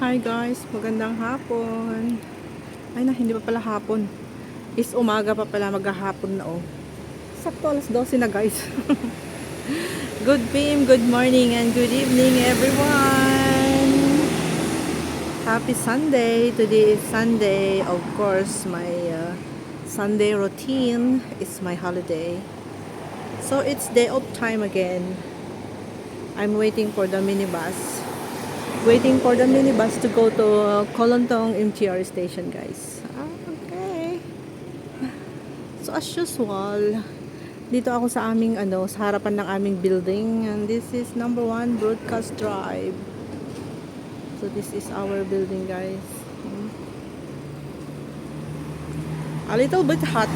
Hi guys, magandang hapon. Ay na, hindi pa pala hapon. Is umaga pa pala, maghahapon na oh. Sakto alas 12 na guys. Good PM, good morning and good evening everyone. Happy Sunday. Today is Sunday. Of course, my Sunday routine is my holiday. So it's day of time again. I'm waiting for the minibus. Waiting for the minibus to go to Kolontong MTR station, guys. Okay. So as usual, dito ako sa aming sa harapan ng aming building, and this is number 1 Broadcast Drive. So this is our building, guys. A little bit hot.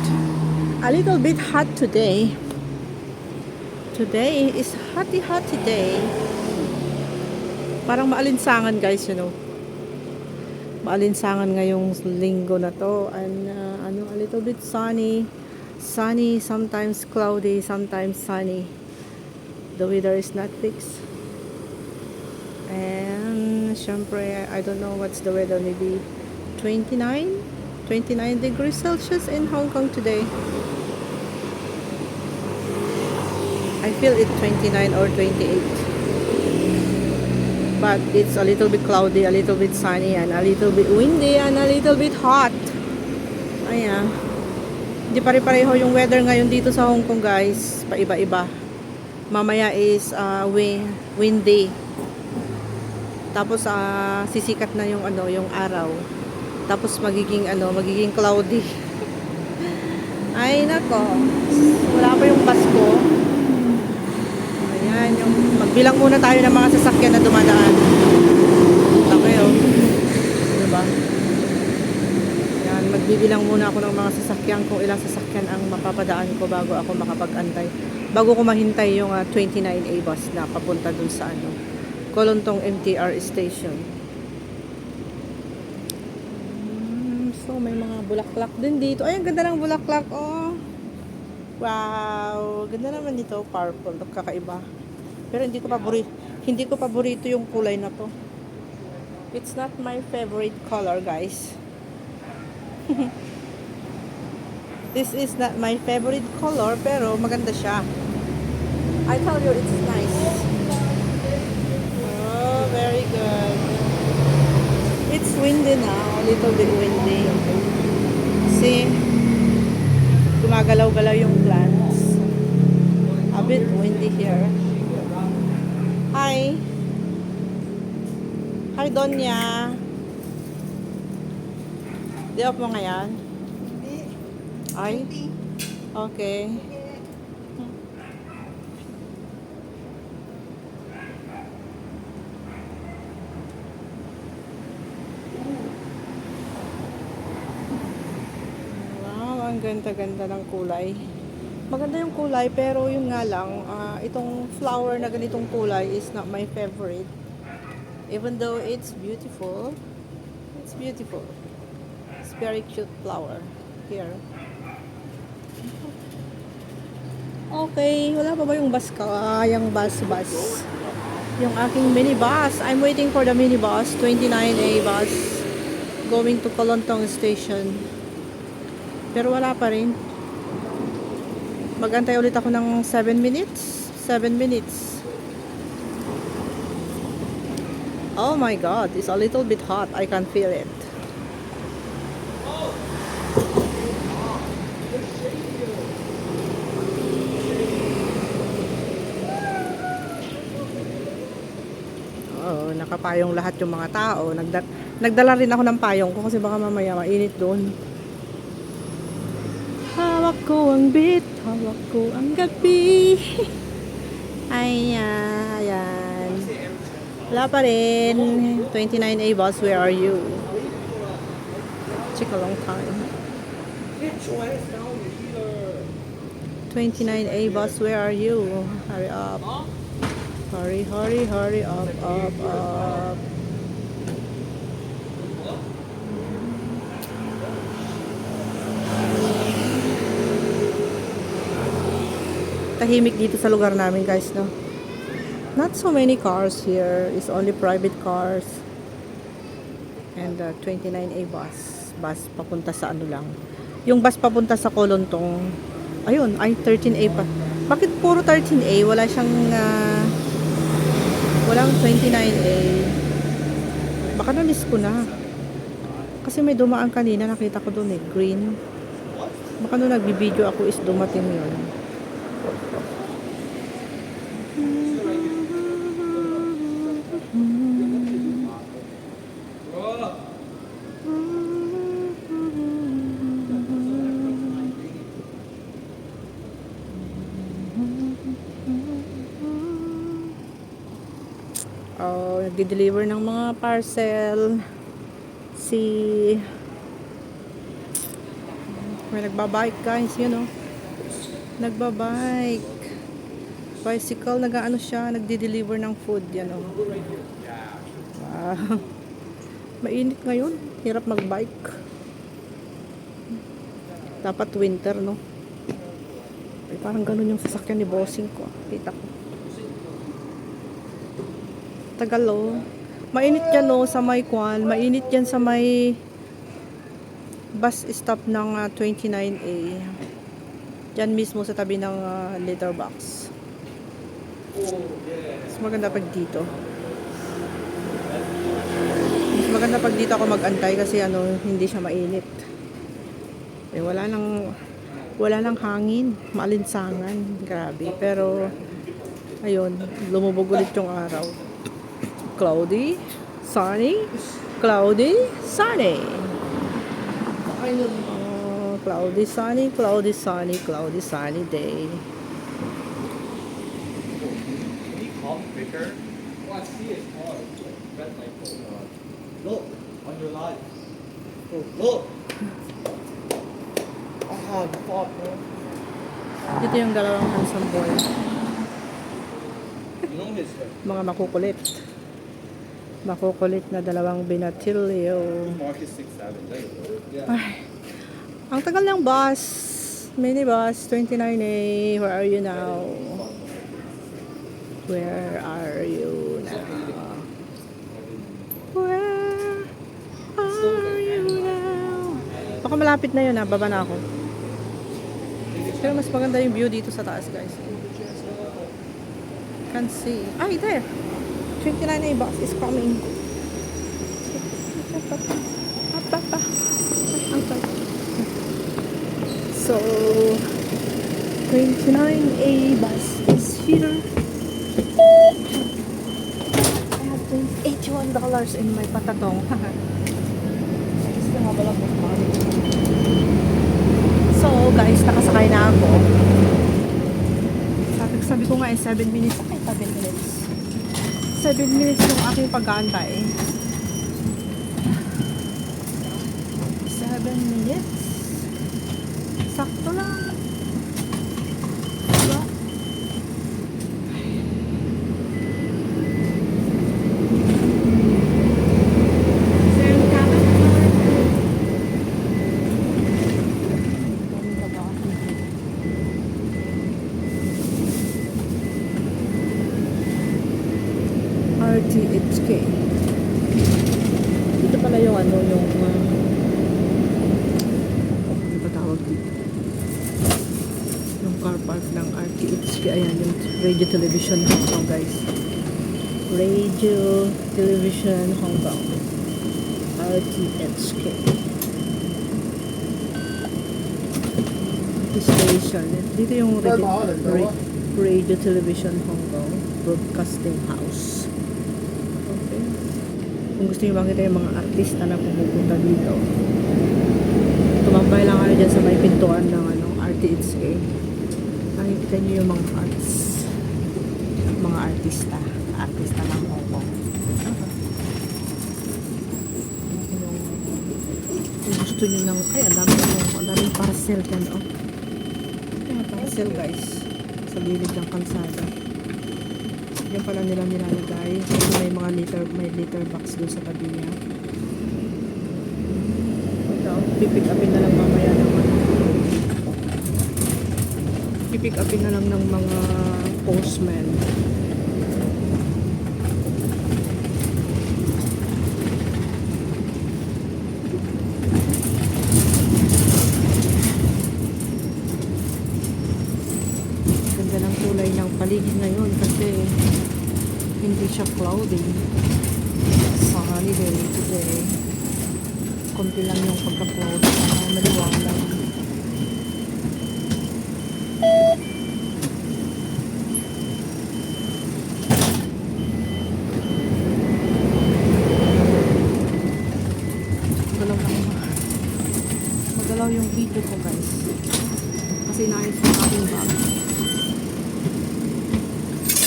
A little bit hot today. Today is hot day. Parang maalinsangan guys, maalinsangan ngayong linggo na to, and a little bit sunny, sometimes cloudy, sometimes sunny. The weather is not fixed, and syempre I don't know what's the weather, maybe 29 degrees Celsius in Hong Kong today. I feel it 29 or 28. But it's a little bit cloudy, a little bit sunny, and a little bit windy, and a little bit hot. Ayan. Hindi pare-pareho yung weather ngayon dito sa Hong Kong, guys. Paiba-iba. Mamaya is windy. Tapos sisikat na yung yung araw. Tapos magiging cloudy. Ay nako. Wala pa yung Pasko. Ayan, magbilang muna tayo ng mga sasakyan na dumadaan. Okay, oh. Diba? Ayan, magbibilang muna ako ng mga sasakyan, kung ilang sasakyan ang mapapadaan ko bago ako makapag-antay. Bago ko mahintay yung 29A bus na papunta dun sa Kolontong MTR station. So, may mga bulaklak din dito. Ay, ang ganda ng bulaklak, oh. Wow, ganda naman dito, purple, kakaiba. Pero hindi ko paborito yung kulay na to. It's not my favorite color, guys. This is not my favorite color, pero maganda siya. I tell you, it's nice. Oh, very good. It's windy now, a little bit windy. See? Gumagalaw-galaw yung plants. A bit windy here. Hi. Hi, Donya. Day off mo ngayon? Ay? Okay. Wow, ang ganda-ganda ng kulay. Maganda yung kulay, pero yun nga lang, itong flower na ganitong kulay is not my favorite. Even though it's beautiful. It's beautiful. It's very cute flower here. Okay, wala pa ba yung bus ka? Yung bus. Yung aking minibus. I'm waiting for the minibus, 29A bus, going to Kolontong station. Pero wala pa rin. Magantay ulit ako ng 7 minutes. 7 minutes. Oh my God, it's a little bit hot. I can feel it. Oh, nakapayong lahat yung mga tao. Nagdala rin ako ng payong ko kasi baka mamaya mainit doon. Hawak ko ang beat, hawak ko ang gabi. Ayan. Wala pa rin. 29A bus, where are you? Took a long time. 29A bus, where are you? Hurry up. Hurry up. Tahimik dito sa lugar namin, guys, no? Not so many cars here. It's only private cars. And 29A bus. Bus papunta sa ano lang. Yung bus papunta sa Kolontong. Ayun, ay 13A pa. Bakit puro 13A? Wala siyang walang 29A. Baka na-miss ko na. Kasi may dumaan kanina, nakita ko doon green. Baka nung nagbibideo ako is dumating yun. Oh, nagde-deliver ng mga parcel si may nagbabike guys, yun oh. Nagbabike. Bicycle, nag-ano siya, nagde-deliver ng food, yan oh. Wow. Mainit ngayon, hirap magbike. Dapat winter, no? Ay, parang ganun yung sasakyan ni bossing ko. Kita ko. Tagal oh. Mainit yan oh, sa may kwan. Mainit yan sa may bus stop ng 29A. Diyan mismo sa tabi ng litter box. Mas maganda pag dito. Mas maganda pag dito ako mag-antay kasi ano, hindi siya mainit. Eh, wala nang hangin, maalinsangan, grabe. Pero ayun, lumubog ulit yung araw. Cloudy, sunny, cloudy, sunny. Cloudy, sunny, cloudy, sunny, cloudy, sunny day. Look on your life. Look. Oh, the fuck, bro. Dito yung dalawang handsome boy. You know his Mga makukulit. Makukulit na dalawang binatilyo. Marcus 6'7". There you go. Yeah. Ay, ang tagal ng bus. Minibus 29A. Where are you now? Where are you now? Where are you now? Baka malapit na yun ha. Baba na ako. Pero mas maganda yung view dito sa taas guys. Can see. Ay, there. 29A bus is coming. So, 29A bus is here. I have $81 in my patatong. Gusto nga pala po. So, guys, nakasakay na ako. Sabi ko nga 7 minutes. Ay, 7 minutes. 7 minutes yung aking pag-aantay. 7 minutes. Sakto lang. Diba? RTHK. Dito pala yung ano, yung ano ba tawag dito? Yung car park ng RTHK. Ayan, yung Radio Television Hong Kong, guys. Radio Television Hong Kong. RTHK. Station. Dito yung Radio Television Hong Kong Broadcasting House. Okay. Kung gusto nyo makita yung mga artista na pumupunta dito, tumambay lang kayo dyan sa may pintuan ng RTHK. Nakikita nyo yung mga artists. Mga artista ng Hong Kong. Kung gusto nyo ng, ay, ang daming parcel dyan, oh. Ayan, parcel, guys. Sa gilid ng kalsada. Yan pala nila nilalagay. May mga liter box doon sa tabi niya. Ito, pipick upin na lang mamaya ng pipick upin na lang ng mga postman. hindi siya cloudy. Sunny day today. Konti lang yung pagka-cloudy. Maliwanag. Magalaw lang. Magalaw yung video ko guys. Kasi naayos yung aking bag.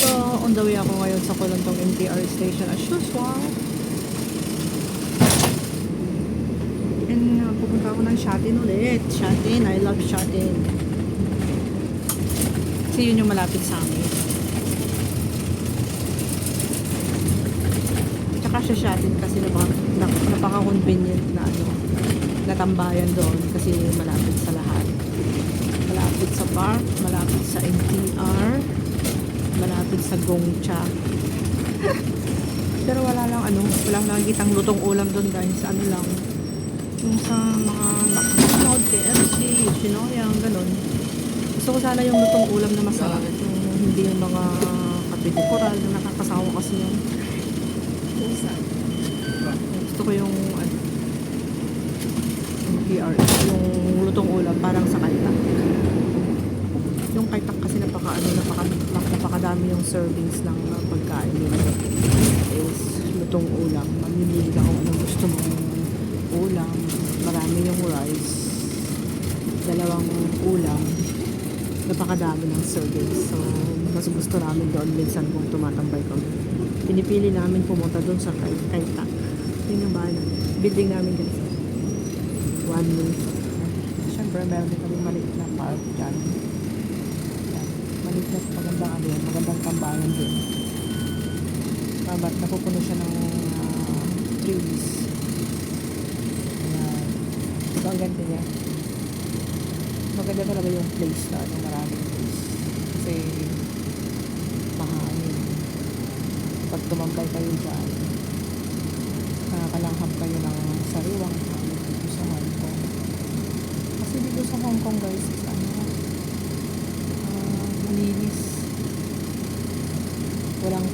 So, on the way ako ngayon sa Kulantong MTR station as usual. And pupunta ako ng Shatin ulit. Shatin, I love Shatin. Kasi yun yung malapit sa amin. Tsaka siya Shatin kasi napaka-convenient na natambayan doon kasi malapit sa lahat. Malapit sa park, malapit sa MTR, malapit sa Gongcha. Pero wala lang walang nakikitang lutong ulam doon guys. Lang, yung sa mga McDonald's, KFC, Shinoyang, ganun. Gusto ko sana yung lutong ulam na masarap. Yung hindi yung mga kapiti koral na nakakasawa kasi yung gusto ko yung PR, yung lutong ulam parang sa kaitak. Yung kaitak kasi napakadami yung servings ng pagkain nila. Is lutong ulam. Mamimili ka kung anong gusto mong ulam. Marami yung rice. 2 ulam. Napakadami ng servings. So, mas gusto namin doon minsan kung tumatambay kami. Pinipili namin pumunta doon sa kaitak. Yun yung bahay namin. Building namin guys. 1 month. Siyempre, meron din kami maliit na park dyan. Yan. Maliit na magandang tambayan din. Ba't napupuno siya ng trees. Ayan. Ito ang ganda niya. Maganda talaga yung place na maraming trees. Kasi mahangin. Pag tumambay kayo dyan, nakakalanghap kayo ng sariwang hangin dito sa Hong Kong. Kasi dito sa Hong Kong guys, is malinis. Walang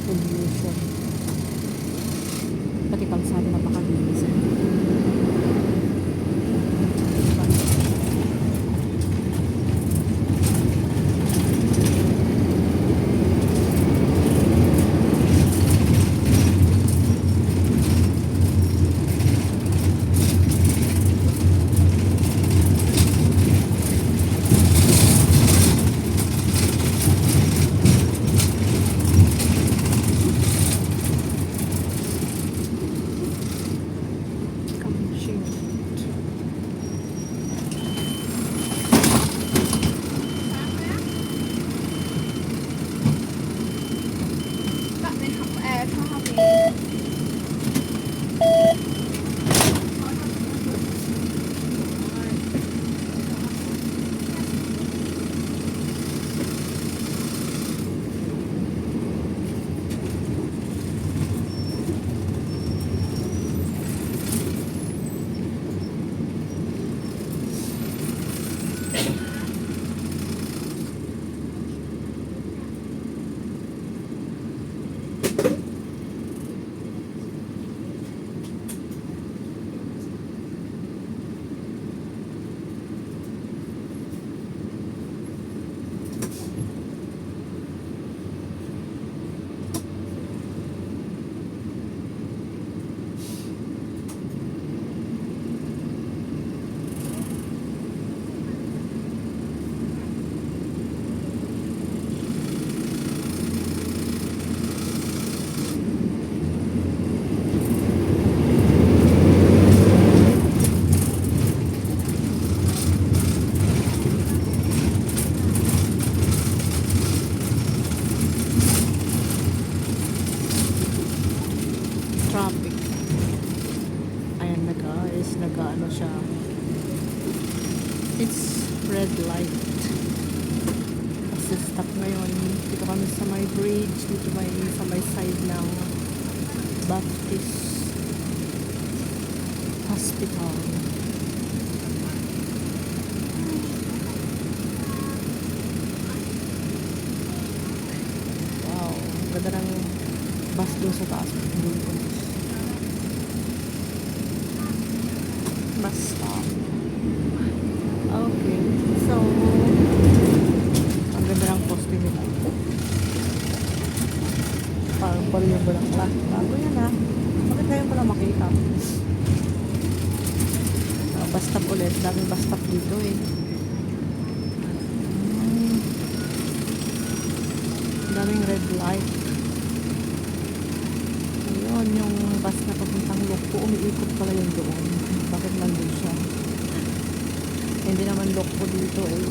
pollution. Pati kalsada napakalinis. Traffic. Ayan na guys, nag-ano siya. It's red light. Kasi stop ngayon. Dito kami sa may bridge. Dito sa may side ng Baptist Hospital. Wow. Ganda ng bus doon sa taas. Bus stop. Okay. So, ang ganda ng poste nila. Parang pala yung bulakla. Bago yan ha. Bakit ngayon pala makita? Bus stop ulit. Daming bus stop dito eh. Daming red light. Ayun, yung bus na papuntang Lukpo, umiikot pala yun doon. Bakit nandun siya? Hindi naman Lukpo dito eh.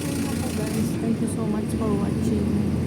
Okay, guys, thank you so much for watching.